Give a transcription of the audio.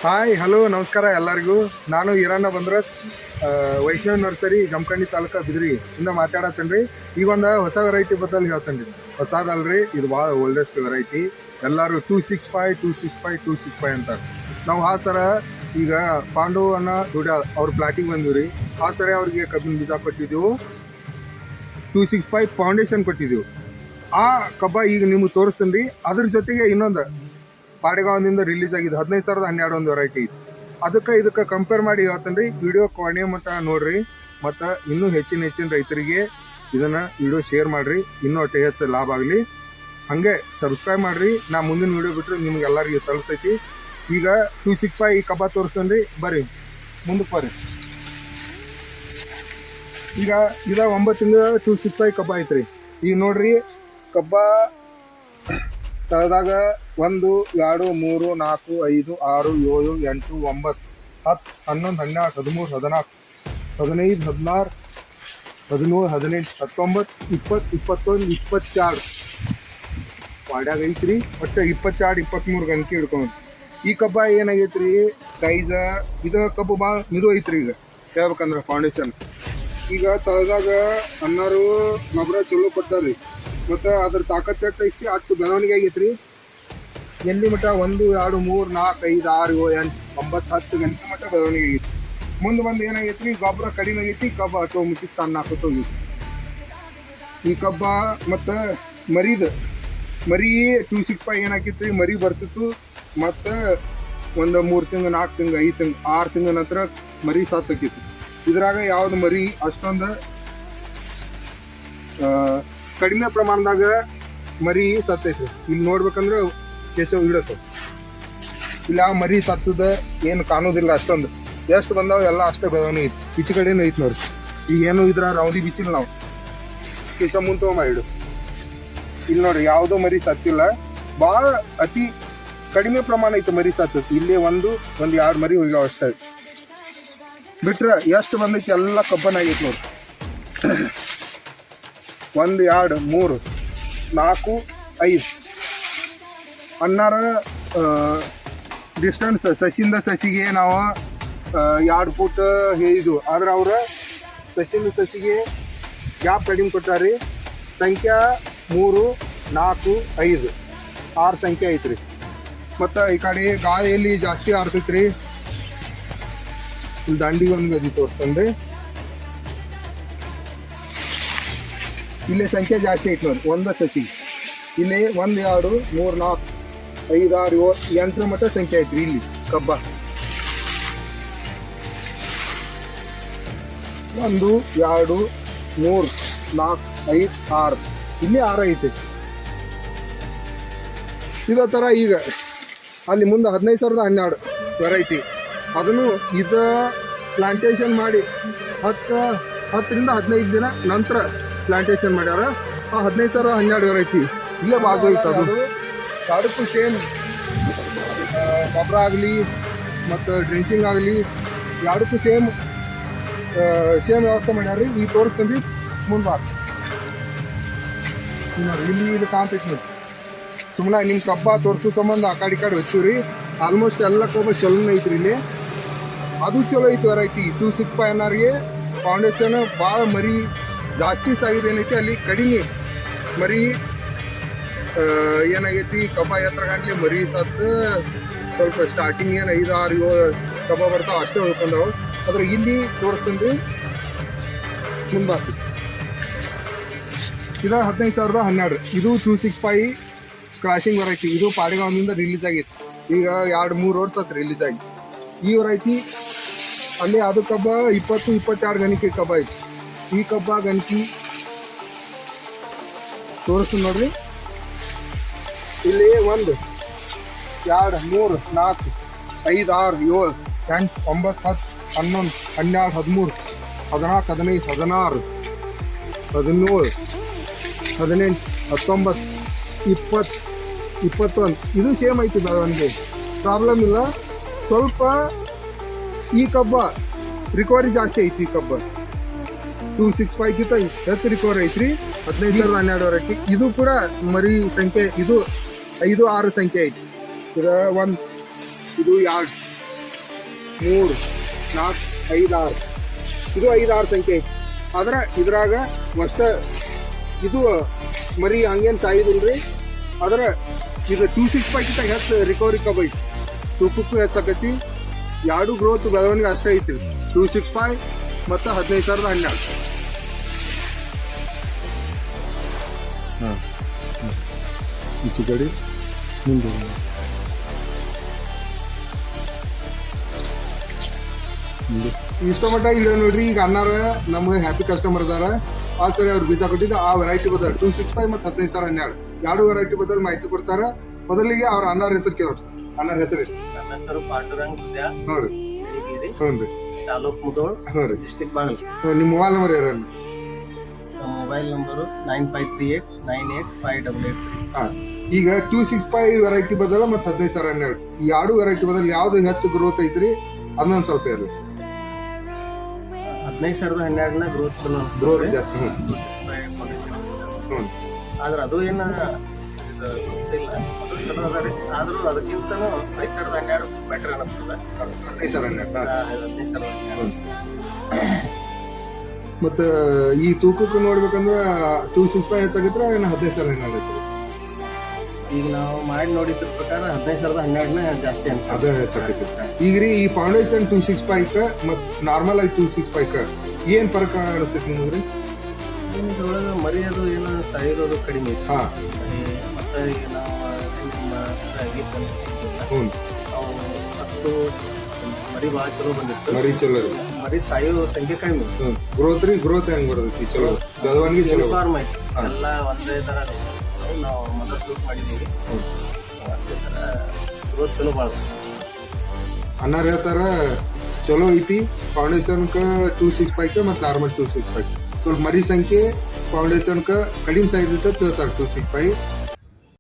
Hi hello ನಮಸ್ಕಾರ ಎಲ್ಲರಿಗೂ. ನಾನು ಈರಣ್ಣ ಬಂದ್ರತ್, ವೈಷ್ಣವ್ ನರ್ಸರಿ ಜಮಖಂಡಿ ತಾಲೂಕ ಬಿದ್ರಿ ಇಂದ ಮಾತಾಡತ್ತೇನ್ರಿ. ಈಗ ಒಂದು ಹೊಸ ವೆರೈಟಿ ಬದಲು ಹೇಳ್ತೇನೆ. ಹೊಸದಲ್ರಿ, ಇದು ಭಾಳ ಓಲ್ಡೆಸ್ಟ್ ವೆರೈಟಿ. ಎಲ್ಲರೂ 265 ಅಂತಾರೆ. ನಾವು ಸರ ಈಗ ಪಾಂಡು ಅನ್ನ ದುಡ್ಡ ಅವ್ರ ಪ್ಲಾಟಿಗೆ ಬಂದಿವ್ರಿ. ಸರಿ ಅವ್ರಿಗೆ ಕಬ್ಬಿನ ಬೀಜ ಕೊಟ್ಟಿದ್ದೆವು, 265 ಫೌಂಡೇಶನ್ ಕೊಟ್ಟಿದ್ದೆವು. ಆ ಕಬ್ಬ ಈಗ ನಿಮ್ಗೆ ತೋರಿಸ್ತೇನೆ ರೀ. ಅದ್ರ ಜೊತೆಗೆ ಇನ್ನೊಂದು ಪಾಡೆಗಾವದಿಂದ ರಿಲೀಸ್ ಆಗಿದೆ 15,012 ಒಂದು ವೆರೈಟಿ ಐತಿ. ಇದಕ್ಕೆ ಕಂಪೇರ್ ಮಾಡಿ ಹೇಳ್ತೇನೆ ರೀ. ವಿಡಿಯೋ ಕೊನೆ ಮಟ್ಟ ನೋಡ್ರಿ. ಮತ್ತು ಇನ್ನೂ ಹೆಚ್ಚಿನ ರೈತರಿಗೆ ಇದನ್ನು ವಿಡಿಯೋ ಶೇರ್ ಮಾಡಿರಿ, ಇನ್ನೂ ಹೆಚ್ಚು ಲಾಭ ಆಗಲಿ. ಹಾಗೆ ಸಬ್ಸ್ಕ್ರೈಬ್ ಮಾಡಿರಿ. ನಾ ಮುಂದಿನ ವಿಡಿಯೋ ಬಿಟ್ಟರೆ ನಿಮ್ಗೆ ಎಲ್ಲರಿಗೂ ತಲುಪ್ತೈತಿ. ಈಗ 265 ಕಬ್ಬ ತೋರಿಸ್ತೇನೆ ರೀ. ಬರ್ರಿ ಮುಂದಕ್ಕೆ ಬರ್ರಿ. ಈಗ 9 ತಿಂಗಳ 265 ಕಬ್ಬ ಐತ್ರಿ. ಈಗ ನೋಡ್ರಿ, ಕಬ್ಬ ತಳದಾಗ 1 2 3 4 5 6 7 8 9 10 11 12 13 14 15 16 17 18 19 20 21 22 ವಾಡ್ಯಾಗ ಐತ್ರಿ. ಒಟ್ಟು 22 23 ಗಂಟೆ ಹಿಡ್ಕೊಂಡು ಈ ಕಬ್ಬ ಏನಾಗೈತ್ರಿ ಸೈಜ. ಇದು ಕಬ್ಬು ಭಾಳ ಮಿದು ಐತ್ರಿ. ಈಗ ಹೇಳ್ಬೇಕಂದ್ರೆ ಫೌಂಡೇಶನ್ ಈಗ ತಳದಾಗ ಅನ್ನಾರು ಗೊಬ್ಬರ ಚಲೋ ಕೊಟ್ಟಾರ್ರಿ. ಮತ್ತು ಅದ್ರ ತಾಕತ್ತು ಎಷ್ಟು ಐತಿ ಅಷ್ಟು ಬೆಳವಣಿಗೆ ಆಗೈತ್ರಿ. ಎಲ್ಲಿ ಮಟ್ಟ 1 2 3 4 5 6 7 8 9 10 ಗಂಟೆ ಮಟ್ಟ ಬೆಳವಣಿಗೆ ಆಗೈತಿ. ಮುಂದೆ ಬಂದು ಏನಾಗೈತ್ರಿ, ಗೊಬ್ಬರ ಕಡಿಮೆ ಆಗೈತಿ, ಕಬ್ಬ ಆಟೋಮೆಟಿಕ್ ಸಣ್ಣ ಹಾಕೋತ ಹೋಗೈತಿ ಈ ಕಬ್ಬ. ಮತ್ತು ಮರಿ 265 ಏನಾಕೈತ್ರಿ, ಮರಿ ಬರ್ತಿತ್ತು. ಮತ್ತು ಒಂದು 3 ತಿಂಗಳು 4 ತಿಂಗಳು 5 ತಿಂಗಳು 6 ತಿಂಗಳ ನಂತರ ಮರಿ ಸಾತಕ್ಕೈತಿ. ಇದ್ರಾಗ ಯಾವ್ದು ಮರಿ ಅಷ್ಟೊಂದು ಕಡಿಮೆ ಪ್ರಮಾಣದಾಗ ಮರಿ ಸತ್ತೈತಿ. ಇಲ್ಲಿ ನೋಡ್ಬೇಕಂದ್ರೆ ಕೇಶವ್ ಹಿಡತ್ತ ಇಲ್ಲಿ ಆ ಮರಿ ಸತ್ತದ ಏನು ಕಾಣೋದಿಲ್ಲ. ಅಷ್ಟೊಂದು ಎಷ್ಟು ಬಂದಾವ ಎಲ್ಲ ಅಷ್ಟೇ ಬೆಳವಣಿಗೆ ಐತಿ. ಈಚೆ ಕಡೆನೂ ಐತಿ ನೋಡ್ರಿ. ಈಗ ಏನು ಇದ್ರ ರೌಂಡಿ ಬಿಚ್ಚಿಲ್ಲ. ನಾವು ಕೇಶವ್ ಮುಂತವ ಮಾಡಿಡು ಇಲ್ಲಿ ನೋಡ್ರಿ, ಯಾವುದೋ ಮರಿ ಸತ್ತಿಲ್ಲ. ಭಾಳ ಅತಿ ಕಡಿಮೆ ಪ್ರಮಾಣ ಐತಿ ಮರಿ ಸತ್ತೈತಿ. ಇಲ್ಲಿ ಒಂದು 2 ಮರಿ ಹೋಗ್ಯಾವ ಅಷ್ಟೇ. ಬಿಟ್ರೆ ಎಷ್ಟು ಬಂದೈತಿ ಎಲ್ಲ ಕಬ್ಬನಾಗೈತಿ ನೋಡ್ರಿ. 1 2 3 4 5 16 ಡಿಸ್ಟೆನ್ಸ್ ಸಸಿಯಿಂದ ಸಸಿಗೆ ನಾವು 2 ಫೂಟ್ ಹೇಳಿದ್ವು. ಆದ್ರೆ ಅವ್ರ ಸಸಿಯಿಂದ ಸಸಿಗೆ ಗ್ಯಾಪ್ ಕಡಿಮೆ ಕೊಟ್ಟಾರಿ. ಸಂಖ್ಯೆ 3 4 5 6 ಸಂಖ್ಯೆ ಐತ್ರಿ. ಮತ್ತು ಈ ಕಡೆ ಗಾಳಿಯಲ್ಲಿ ಜಾಸ್ತಿ ಆಡ್ತೈತ್ರಿ. ಇಲ್ಲಿ ದಂಡಿಗೆ ಒಂದು ಗದಿ ತೋರಿಸ್ತಂದ್ರೆ ಇಲ್ಲಿ ಸಂಖ್ಯೆ ಜಾಸ್ತಿ ಐತಿ ನೋಡಿ. ಒಂದು ಸಸಿ ಇಲ್ಲಿ 1 2 3 4 5 6 7 8 ಮಟ್ಟ ಸಂಖ್ಯೆ ಐತ್ರಿ ಇಲ್ಲಿ ಕಬ್ಬ. 1 2 3 4 5 6 ಇಲ್ಲಿ 6 ಐತಿ. ಇದೇ ಥರ ಈಗ ಅಲ್ಲಿ ಮುಂದೆ 15,012 ವೆರೈಟಿ. ಅದನ್ನು ಇದು ಪ್ಲಾಂಟೇಶನ್ ಮಾಡಿ 10ರಿಂದ 15 ದಿನ ನಂತರ ಪ್ಲಾಂಟೇಶನ್ ಮಾಡ್ಯಾರ. ಆ 15,012 ವೆರೈಟಿ ಇಲ್ಲೇ ಬಾಜು ಐತೆ. ಅದು ಅದಕ್ಕೂ ಸೇಮ್ ಗೊಬ್ಬರ ಆಗಲಿ ಮತ್ತು ಡ್ರೆಂಚಿಂಗ್ ಆಗಲಿ ಎರಡಕ್ಕೂ ಸೇಮ್ ವ್ಯವಸ್ಥೆ ಮಾಡ್ಯಾರ. ಈಗ ತೋರಿಸ್ತೀನಿ ಮುಂದೆ ಇಲ್ಲಿ ಇದು ಕಾಣ್ತೈತಿ ನೋಡಿ. ಸುಮ್ಮನೆ ನಿಮ್ಮ ಕಬ್ಬ ತೋರಿಸೋ ಸಂಬಂಧ ಆ ಕಡೆ ಹಚ್ಚಿವ್ರಿ. ಆಲ್ಮೋಸ್ಟ್ ಎಲ್ಲ ಕಬ್ಬ ಚಲೋನ ಐತ್ರಿ ಇಲ್ಲಿ. ಅದು ಚಲೋ ಐತಿ ವೆರೈಟಿ 265 ಅನ್ನೋರಿಗೆ. ಫೌಂಡೇಶನ್ ಭಾಳ ಮರಿ ಜಾಸ್ತಿ ಸಾಗಿದೆ ಏನೈತಿ, ಅಲ್ಲಿ ಕಡಿಮೆ ಮರಿ ಏನಾಗೈತಿ. ಕಬ್ಬ ಎತ್ತರ ಗಂಟ್ಲೆ ಮರಿ ಸತ್ತು ಸ್ವಲ್ಪ ಸ್ಟಾರ್ಟಿಂಗ್ ಏನು 5 6 7 ಕಬ್ಬ ಬರ್ತಾವ ಅಷ್ಟೇ ಉಳ್ಕೊಂಡವು. ಆದ್ರೆ ಇಲ್ಲಿ ತೋರಿಸ್ತೀನಿ ಮುಂದೆ ಇದು 15,012. ಇದು 265 ಕ್ರಾಸಿಂಗ್ ವೆರೈಟಿ. ಇದು ಪಾಡೆಗಾವದಿಂದ ರಿಲೀಸ್ ಆಗೈತಿ. ಈಗ 2-3 ವರ್ಷ ರಿಲೀಸ್ ಆಗಿ. ಈ ವೆರೈಟಿ ಅಲ್ಲಿ ಅದು ಕಬ್ಬ 20-22 ಗಣಿಕೆ ಕಬ್ಬ ಐತಿ. ಈ ಕಬ್ಬ ಗಣಿಕೆ ತೋರಿಸ್ತೀನಿ ನೋಡ್ರಿ. ಇಲ್ಲಿ 1 2 3 4 5 6 7 8 9 10 11 12 13 14 15 16 17 18 19 20 21 ಇದು ಸೇಮ್ ಐತಿ ಬೆಳವಣಿಗೆ. ಪ್ರಾಬ್ಲಮ್ ಇಲ್ಲ. ಸ್ವಲ್ಪ ಈ ಕಬ್ಬ ರಿಕವರಿ ಜಾಸ್ತಿ ಐತಿ. ಈ ಕಬ್ಬ 265ಗಿಂತ ಹೆಚ್ಚು ರಿಕವರಿ ಐತ್ರಿ. 15,012 ವೆರೈಟಿ. ಇದು ಕೂಡ ಮರಿ ಸಂಖ್ಯೆ ಇದು 5 6 ಸಂಖ್ಯೆ ಐತಿ. ಇದು 1 ಇದು 2 3 4 5 6 ಇದು 5 6 ಸಂಖ್ಯೆ ಐತಿ. ಆದ್ರೆ ಇದ್ರಾಗ ಅಷ್ಟ ಇದು ಮರಿ ಹಂಗೇನು ಸಾಯುದಿಲ್ರಿ. ಆದ್ರೆ ಇದು 265 ಕಿಂತ ಹೆಚ್ಚು ರಿಕವರಿ ಕಬ್ ಐತಿ, ತೂಕಕ್ಕೂ ಹೆಚ್ಚಾಕೈತಿ. ಎರಡು ಗ್ರೋತ್ ಬೆಳವಣಿಗೆ ಅಷ್ಟೇ ಐತಿ 265 ಮತ್ತು 15,012. ಹಾಂ ಈಚೆ ಕಡೆ ಮುಂದೆ ಇಷ್ಟ ಮಟ್ಟ ಇಲ್ಲ ನೋಡ್ರಿ. ಈಗ ಅನ್ನಾರ ನಮ್ಗೆ ಹ್ಯಾಪಿ ಕಸ್ಟಮರ್ ಅದಾರ. ಆ ಸರಿ ಅವ್ರು ಬೀಜ ಕೊಟ್ಟಿದ್ದು ಆ ವೆರೈಟಿ ಬದಲು 265 ಮತ್ತು 15,012 ಎರಡು ವೆರೈಟಿ ಬದಲು ಮಾಹಿತಿ ಕೊಡ್ತಾರ. ಮೊದಲಿಗೆ ಅವ್ರ ಅನ್ನಾರ ಹೆಸರು ಕೇಳ್ರಿ. ಅನ್ನಾರ ಹೆಸರು ಎಷ್ಟು? ನನ್ನ ಹೆಸರು ಪಾಂಡುರಂಗ್ ಗುದ್ಯಾ, ಹ್ಞೂ ರೀ, ಹ್ಞೂ ರೀ, ತಾಲೂಕ್ ಮುದೋಳ್, ಹ್ಞೂ ರೀ. ಡಿಸ್ಟ್ರಿಕ್ಟ್ ಬಾಗಲಕೋಟೆ. ನಿಮ್ಮ ಮೊಬೈಲ್ ನಂಬರ್ ಯಾರು? Mobile number 9538985883. ಹಾಂ, ಈಗ 265 ವೆರೈಟಿ ಬದಲು ಮತ್ತು 15,012 ಈ ಎರಡು ವೆರೈಟಿ ಬದಲು ಯಾವ್ದು ಹೆಚ್ಚು ಗ್ರೋತ್ ಐತ್ರಿ ಅದನ್ನೊಂದು ಸ್ವಲ್ಪ ಇರಲಿ. 15,012 ಗ್ರೋತ್ ಚಲೋ ಗ್ರೋತ್ ಜಾಸ್ತಿ. ಹ್ಞೂ ಹ್ಞೂ ಆದ್ರೆ ಅದು ಏನು ಗೊತ್ತಿಲ್ಲ, ಅದು ಚಲೋ ಅದ ರೀ. ಆದ್ರೂ ಅದಕ್ಕಿಂತನೂ 15,012 ಬೆಟರ್ ಅನಿಸ್ತದೆ. 15,012 ಮತ್ತು ಈ ತೂಕಕ್ಕೆ ನೋಡ್ಬೇಕಂದ್ರೆ 265 ಹೆಚ್ಚಾಗಿದ್ರೆ ಏನು 15,012 ಹೆಚ್ಚಾಗುತ್ತೆ? ಈಗ ನಾವು ಮಾಡಿ ನೋಡಿದ್ರ ಪ್ರಕಾರ 15,012 ಜಾಸ್ತಿ ಅನ್ಸುತ್ತೆ. ಅದೇ ಹೆಚ್ಚಾಕೈತಿ. ಈಗ ರೀ ಈ ಫೌಂಡೇಶನ್ 265 ಮತ್ತು ನಾರ್ಮಲ್ ಆಗಿ 265 ಏನು ಫರಕ ಅನಿಸ್ತೈತಿ ನಿಮ್ಗೆ? ಇದ್ರೊಳಗೆ ಮರಿ ಅದು ಏನೋ ಸಾಯಿರೋದು ಕಡಿಮೆ ಐತಿ. ಹಾಂ, ಮತ್ತು ಈಗ ನಾವು ನಮ್ಮ ಹ್ಞೂ, ನಾವು 10 ಮರಿ ಭಾಳ ಚಲೋ ಬಂದಿತ್ತು. ಮರಿ ಚಲೋ ರೀ. ಮರಿ ಸಾಯೋ ಸಂಖ್ಯೆ ಕಡಿಮೆ. ಹ್ಞೂ, ಗ್ರೋತ್ ರೀ, ಗ್ರೋತ್ ಹೆಂಗೆ ಬರ್ತೈತಿ? ಚಲೋ ಬೆಳವಣಿಗೆ ಚಲೋ. ಯೂನಿಫಾರ್ಮ್ ಐತಿ, ಎಲ್ಲ ಒಂದೇ ಥರ ನಾವು ಮೊದಲು ಶೂಟ್ ಮಾಡಿದ್ದೀವಿ. ಒಂದೇ ಥರ ಗ್ರೋತ್ ಚಲೋ ಭಾಳ. ಅನ್ನಾರ ಹೇಳ್ತಾರ ಚಲೋ ಐತಿ ಫೌಂಡೇಶನ್ಗೆ 265 ಮತ್ತು ನಾರ್ಮಲ್ 265. ಸ್ವಲ್ಪ ಮರಿ ಸಂಖ್ಯೆ ಫೌಂಡೇಶನ್ಗೆ ಕಡಿಮೆ ಸೈಜ್ ಇರ್ತದೆ ಹೇಳ್ತಾರೆ 265.